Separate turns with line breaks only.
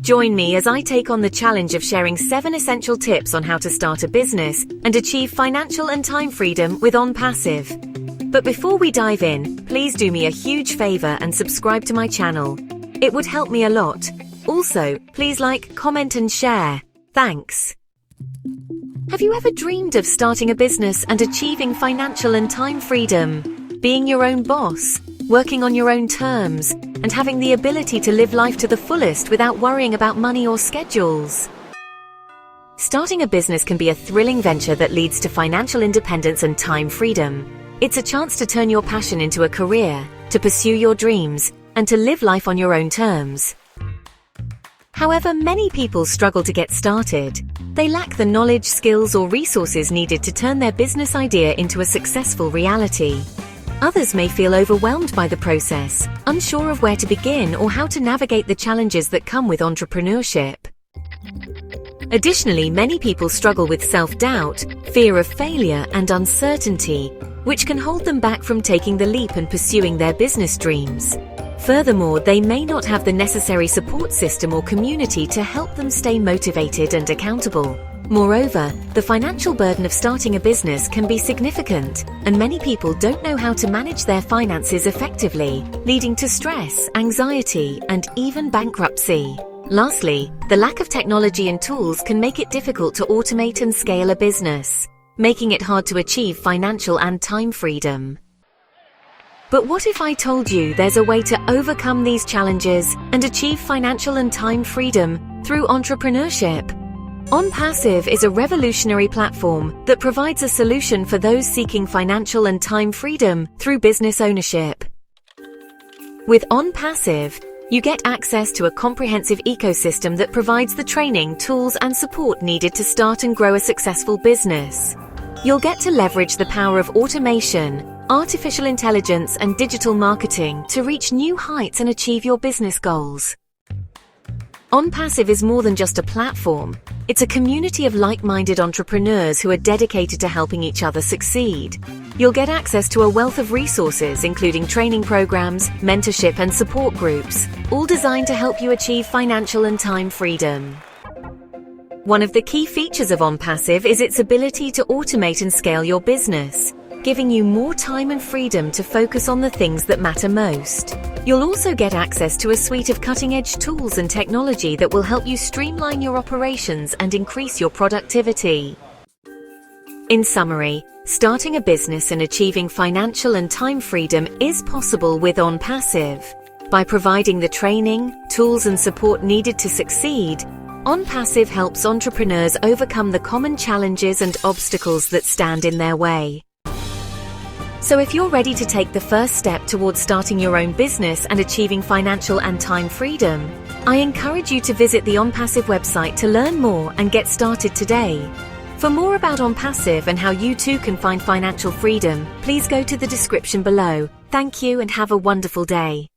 Join me as I take on the challenge of sharing 7 essential tips on how to start a business and achieve financial and time freedom with Onpassive. But before we dive in, please do me a huge favor and subscribe to my channel. It would help me a lot. Also, please like, comment and share. Thanks. Have you ever dreamed of starting a business and achieving financial and time freedom? Being your own boss, working on your own terms, and having the ability to live life to the fullest without worrying about money or schedules? Starting a business can be a thrilling venture that leads to financial independence and time freedom. It's a chance to turn your passion into a career, to pursue your dreams, and to live life on your own terms. However, many people struggle to get started. They lack the knowledge, skills, or resources needed to turn their business idea into a successful reality. Others may feel overwhelmed by the process, unsure of where to begin or how to navigate the challenges that come with entrepreneurship. Additionally, many people struggle with self-doubt, fear of failure, and uncertainty, which can hold them back from taking the leap and pursuing their business dreams. Furthermore, they may not have the necessary support system or community to help them stay motivated and accountable. Moreover, the financial burden of starting a business can be significant, and many people don't know how to manage their finances effectively, leading to stress, anxiety, and even bankruptcy. Lastly, the lack of technology and tools can make it difficult to automate and scale a business, making it hard to achieve financial and time freedom. But what if I told you there's a way to overcome these challenges and achieve financial and time freedom through entrepreneurship? Onpassive is a revolutionary platform that provides a solution for those seeking financial and time freedom through business ownership. With Onpassive, you get access to a comprehensive ecosystem that provides the training, tools, and support needed to start and grow a successful business. You'll get to leverage the power of automation, artificial intelligence, and digital marketing to reach new heights and achieve your business goals. Onpassive is more than just a platform. It's a community of like-minded entrepreneurs who are dedicated to helping each other succeed. You'll get access to a wealth of resources, including training programs, mentorship, and support groups, all designed to help you achieve financial and time freedom. One of the key features of Onpassive is its ability to automate and scale your business, giving you more time and freedom to focus on the things that matter most. You'll also get access to a suite of cutting-edge tools and technology that will help you streamline your operations and increase your productivity. In summary, starting a business and achieving financial and time freedom is possible with Onpassive. By providing the training, tools, and support needed to succeed, Onpassive helps entrepreneurs overcome the common challenges and obstacles that stand in their way. So if you're ready to take the first step towards starting your own business and achieving financial and time freedom, I encourage you to visit the Onpassive website to learn more and get started today. For more about Onpassive and how you too can find financial freedom, please go to the description below. Thank you and have a wonderful day.